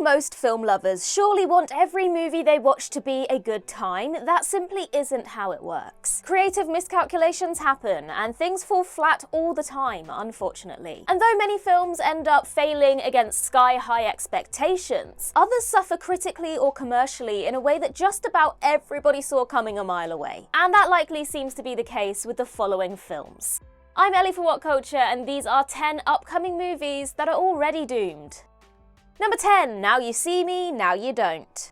most film lovers surely want every movie they watch to be a good time, that simply isn't how it works. Creative miscalculations happen, and things fall flat all the time, unfortunately. And though many films end up failing against sky-high expectations, others suffer critically or commercially in a way that just about everybody saw coming a mile away. And that likely seems to be the case with the following films. I'm Ellie for What Culture, and these are 10 upcoming movies that are already doomed. Number 10, Now You See Me, Now You Don't.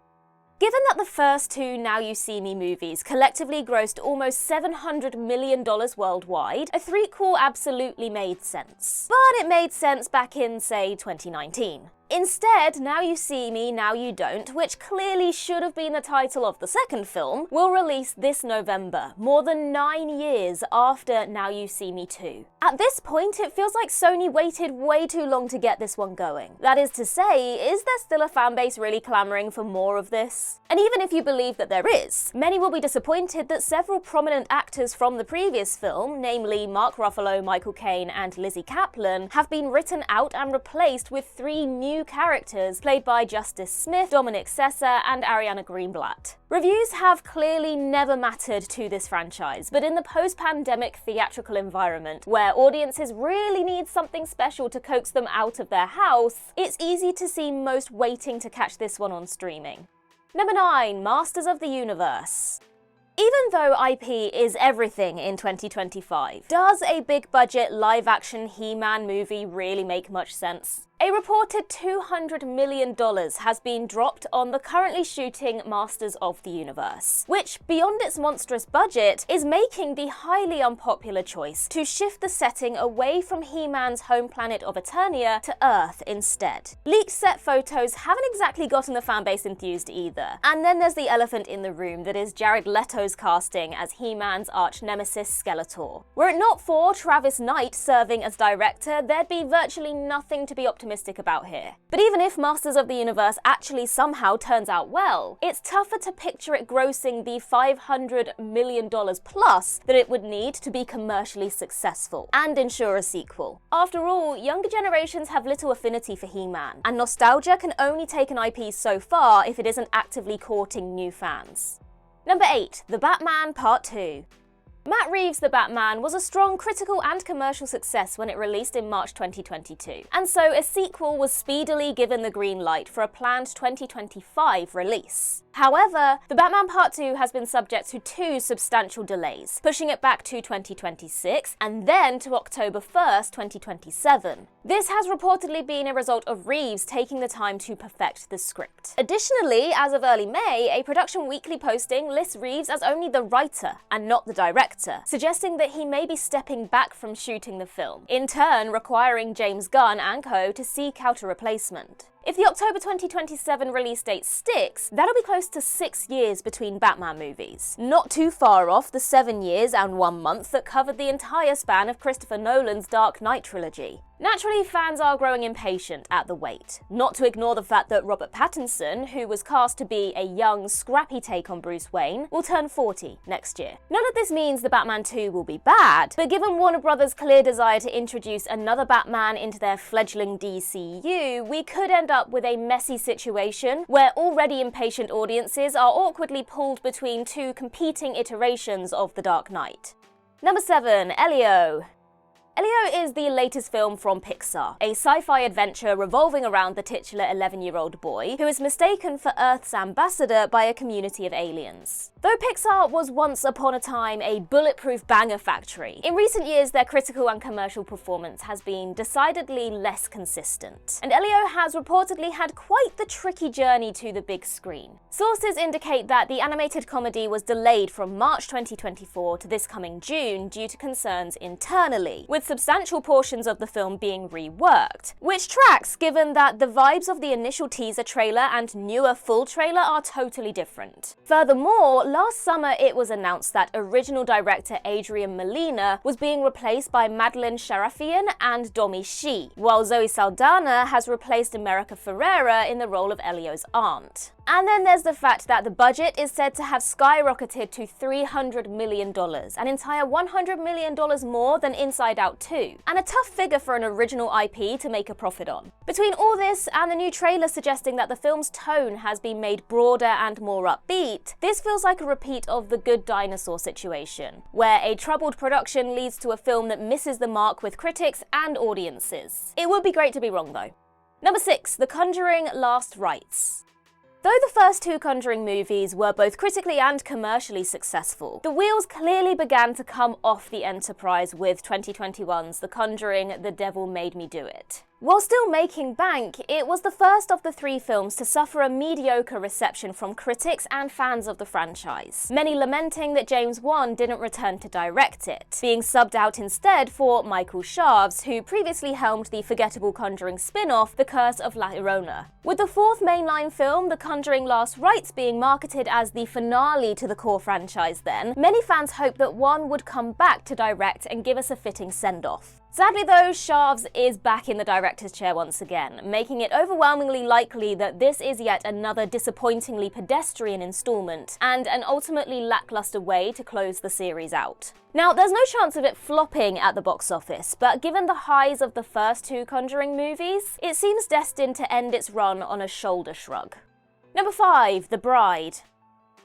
Given that the first two Now You See Me movies collectively grossed almost $700 million worldwide, a threequel absolutely made sense. But it made sense back in, say, 2019. Instead, Now You See Me, Now You Don't, which clearly should have been the title of the second film, will release this November, more than 9 years after Now You See Me 2. At this point, it feels like Sony waited way too long to get this one going. That is to say, is there still a fanbase really clamoring for more of this? And even if you believe that there is, many will be disappointed that several prominent actors from the previous film, namely Mark Ruffalo, Michael Caine, and Lizzie Kaplan, have been written out and replaced with 3 new characters played by Justice Smith, Dominic Sessa, and Ariana Greenblatt. Reviews have clearly never mattered to this franchise, but in the post-pandemic theatrical environment, where audiences really need something special to coax them out of their house, it's easy to see most waiting to catch this one on streaming. Number 9, Masters of the Universe. Even though IP is everything in 2025, does a big-budget live-action He-Man movie really make much sense? A reported $200 million has been dropped on the currently shooting Masters of the Universe, which, beyond its monstrous budget, is making the highly unpopular choice to shift the setting away from He-Man's home planet of Eternia to Earth instead. Leaked set photos haven't exactly gotten the fanbase enthused either. And then there's the elephant in the room that is Jared Leto's casting as He-Man's arch-nemesis Skeletor. Were it not for Travis Knight serving as director, there'd be virtually nothing to be optimistic about here. But even if Masters of the Universe actually somehow turns out well, it's tougher to picture it grossing the $500 million plus that it would need to be commercially successful and ensure a sequel. After all, younger generations have little affinity for He-Man, and nostalgia can only take an IP so far if it isn't actively courting new fans. Number 8, The Batman Part 2. Matt Reeves' The Batman was a strong critical and commercial success when it released in March 2022, and so a sequel was speedily given the green light for a planned 2025 release. However, The Batman Part 2 has been subject to 2 substantial delays, pushing it back to 2026 and then to October 1st, 2027. This has reportedly been a result of Reeves taking the time to perfect the script. Additionally, as of early May, a Production Weekly posting lists Reeves as only the writer and not the director, suggesting that he may be stepping back from shooting the film, in turn requiring James Gunn and co. to seek out a replacement. If the October 2027 release date sticks, that'll be close to 6 years between Batman movies. Not too far off the 7 years and 1 month that covered the entire span of Christopher Nolan's Dark Knight trilogy. Naturally, fans are growing impatient at the wait, not to ignore the fact that Robert Pattinson, who was cast to be a young, scrappy take on Bruce Wayne, will turn 40 next year. None of this means The Batman 2 will be bad, but given Warner Brothers' clear desire to introduce another Batman into their fledgling DCU, we could end up with a messy situation where already impatient audiences are awkwardly pulled between 2 competing iterations of The Dark Knight. Number 7, Elio. Elio is the latest film from Pixar, a sci-fi adventure revolving around the titular 11-year-old boy who is mistaken for Earth's ambassador by a community of aliens. Though Pixar was once upon a time a bulletproof banger factory, in recent years their critical and commercial performance has been decidedly less consistent, and Elio has reportedly had quite the tricky journey to the big screen. Sources indicate that the animated comedy was delayed from March 2024 to this coming June due to concerns internally, with substantial portions of the film being reworked, which tracks given that the vibes of the initial teaser trailer and newer full trailer are totally different. Furthermore, last summer it was announced that original director Adrian Molina was being replaced by Madeline Sharafian and Domi Shi, while Zoe Saldana has replaced America Ferrera in the role of Elio's aunt. And then there's the fact that the budget is said to have skyrocketed to $300 million, an entire $100 million more than Inside Out 2, and a tough figure for an original IP to make a profit on. Between all this and the new trailer suggesting that the film's tone has been made broader and more upbeat, this feels like a repeat of The Good Dinosaur situation, where a troubled production leads to a film that misses the mark with critics and audiences. It would be great to be wrong though. Number 6, The Conjuring: Last Rites. Though the first two Conjuring movies were both critically and commercially successful, the wheels clearly began to come off the enterprise with 2021's The Conjuring: The Devil Made Me Do It. While still making bank, it was the first of the three films to suffer a mediocre reception from critics and fans of the franchise, many lamenting that James Wan didn't return to direct it, being subbed out instead for Michael Chaves, who previously helmed the forgettable Conjuring spin-off The Curse of La Llorona. With the fourth mainline film, The Conjuring: Last Rites, being marketed as the finale to the core franchise then, many fans hoped that Wan would come back to direct and give us a fitting send-off. Sadly though, Chaves is back in the director's chair once again, making it overwhelmingly likely that this is yet another disappointingly pedestrian installment, and an ultimately lackluster way to close the series out. Now, there's no chance of it flopping at the box office, but given the highs of the first two Conjuring movies, it seems destined to end its run on a shoulder shrug. Number 5, The Bride.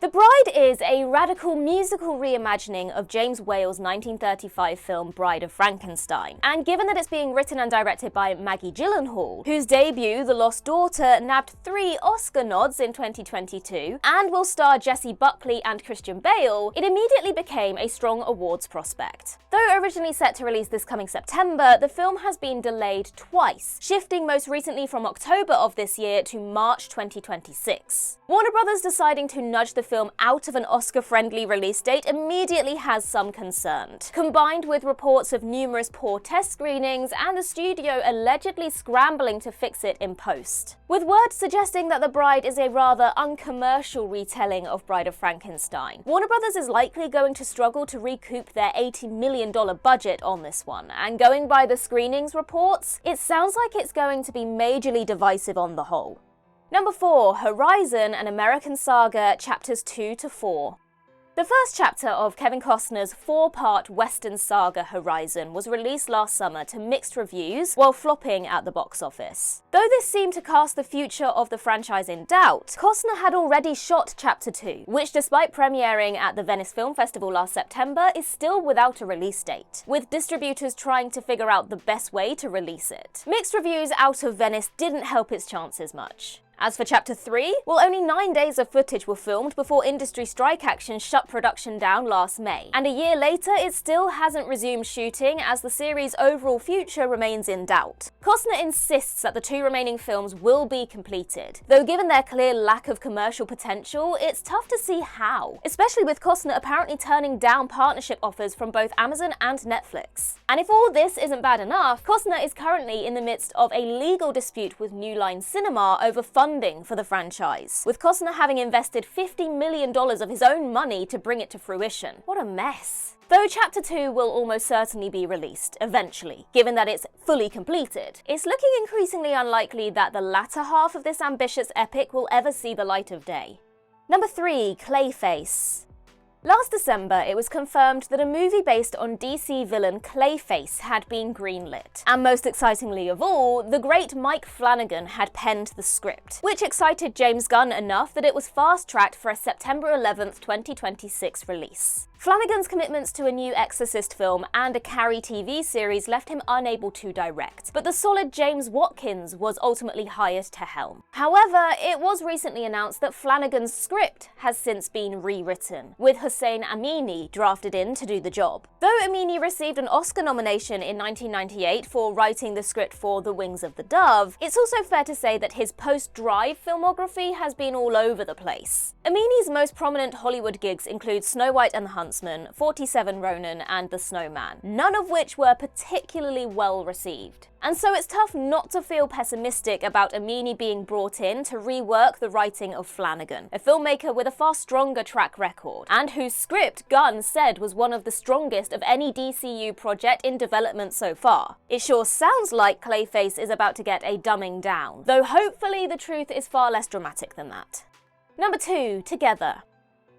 The Bride is a radical musical reimagining of James Whale's 1935 film Bride of Frankenstein, and given that it's being written and directed by Maggie Gyllenhaal, whose debut, The Lost Daughter, nabbed 3 Oscar nods in 2022, and will star Jessie Buckley and Christian Bale, it immediately became a strong awards prospect. Though originally set to release this coming September, the film has been delayed twice, shifting most recently from October of this year to March 2026. Warner Brothers deciding to nudge the film out of an Oscar-friendly release date immediately has some concern, combined with reports of numerous poor test screenings and the studio allegedly scrambling to fix it in post. With word suggesting that The Bride is a rather uncommercial retelling of Bride of Frankenstein, Warner Brothers is likely going to struggle to recoup their $80 million budget on this one, and going by the screenings reports, it sounds like it's going to be majorly divisive on the whole. Number 4, Horizon: An American Saga, Chapters 2 to 4. The first chapter of Kevin Costner's 4-part Western saga Horizon was released last summer to mixed reviews while flopping at the box office. Though this seemed to cast the future of the franchise in doubt, Costner had already shot Chapter 2, which despite premiering at the Venice Film Festival last September is still without a release date, with distributors trying to figure out the best way to release it. Mixed reviews out of Venice didn't help its chances much. As for Chapter 3, well, only 9 days of footage were filmed before industry strike action shut production down last May, and a year later it still hasn't resumed shooting as the series' overall future remains in doubt. Costner insists that the 2 remaining films will be completed, though given their clear lack of commercial potential, it's tough to see how, especially with Costner apparently turning down partnership offers from both Amazon and Netflix. And if all this isn't bad enough, Costner is currently in the midst of a legal dispute with New Line Cinema over funding for the franchise, with Costner having invested $50 million of his own money to bring it to fruition. What a mess. Though Chapter 2 will almost certainly be released, eventually, given that it's fully completed, it's looking increasingly unlikely that the latter half of this ambitious epic will ever see the light of day. Number 3, Clayface. Last December, it was confirmed that a movie based on DC villain Clayface had been greenlit. And most excitingly of all, the great Mike Flanagan had penned the script, which excited James Gunn enough that it was fast-tracked for a September 11th, 2026 release. Flanagan's commitments to a new Exorcist film and a Carrie TV series left him unable to direct, but the solid James Watkins was ultimately hired to helm. However, it was recently announced that Flanagan's script has since been rewritten, with Hussein Amini drafted in to do the job. Though Amini received an Oscar nomination in 1998 for writing the script for The Wings of the Dove, it's also fair to say that his post-Drive filmography has been all over the place. Amini's most prominent Hollywood gigs include Snow White and the Huntsman, 47 Ronin, and The Snowman, none of which were particularly well received. And so it's tough not to feel pessimistic about Amini being brought in to rework the writing of Flanagan, a filmmaker with a far stronger track record, and whose script Gunn said was one of the strongest of any DCU project in development so far. It sure sounds like Clayface is about to get a dumbing down, though hopefully the truth is far less dramatic than that. Number 2, Together.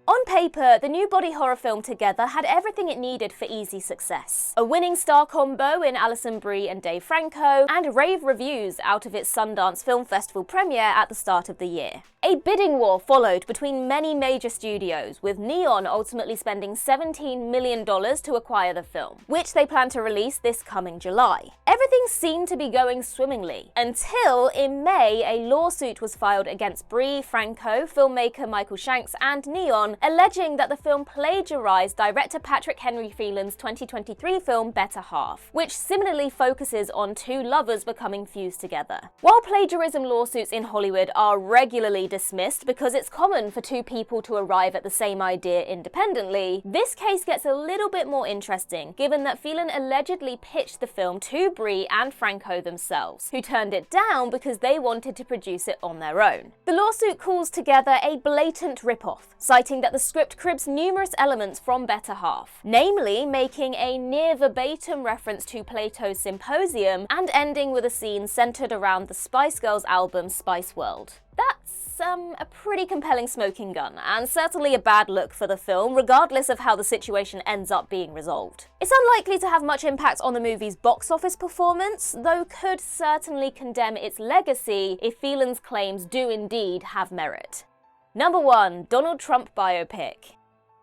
On paper, the new body horror film Together had everything it needed for easy success. A winning star combo in Alison Brie and Dave Franco, and rave reviews out of its Sundance Film Festival premiere at the start of the year. A bidding war followed between many major studios, with Neon ultimately spending $17 million to acquire the film, which they plan to release this coming July. Everything seemed to be going swimmingly, until in May a lawsuit was filed against Brie, Franco, filmmaker Michael Shanks, and Neon, alleging that the film plagiarized director Patrick Henry Phelan's 2023 film Better Half, which similarly focuses on two lovers becoming fused together. While plagiarism lawsuits in Hollywood are regularly dismissed because it's common for two people to arrive at the same idea independently, this case gets a little bit more interesting, given that Phelan allegedly pitched the film to Brie and Franco themselves, who turned it down because they wanted to produce it on their own. The lawsuit calls Together a blatant ripoff, citing that the script cribs numerous elements from Better Half, namely making a near-verbatim reference to Plato's Symposium and ending with a scene centered around the Spice Girls album Spice World. That's a pretty compelling smoking gun, and certainly a bad look for the film, regardless of how the situation ends up being resolved. It's unlikely to have much impact on the movie's box office performance, though could certainly condemn its legacy if Phelan's claims do indeed have merit. Number 1, Donald Trump biopic.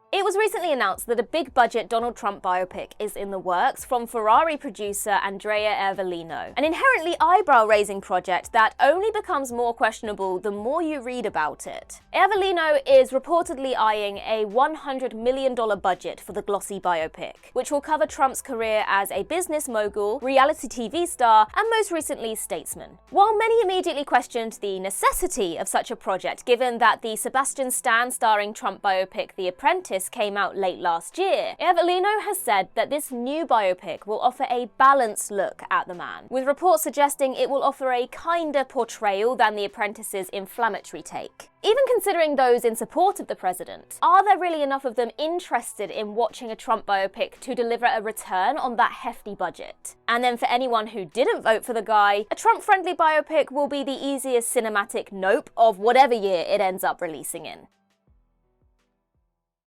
It was recently announced that a big-budget Donald Trump biopic is in the works from Ferrari producer Andrea Ervolino, an inherently eyebrow-raising project that only becomes more questionable the more you read about it. Ervolino is reportedly eyeing a $100 million budget for the glossy biopic, which will cover Trump's career as a business mogul, reality TV star, and most recently statesman. While many immediately questioned the necessity of such a project, given that the Sebastian Stan starring Trump biopic The Apprentice came out late last year, Ervolino has said that this new biopic will offer a balanced look at the man, with reports suggesting it will offer a kinder portrayal than The Apprentice's inflammatory take. Even considering those in support of the president, are there really enough of them interested in watching a Trump biopic to deliver a return on that hefty budget? And then for anyone who didn't vote for the guy, a Trump-friendly biopic will be the easiest cinematic nope of whatever year it ends up releasing in.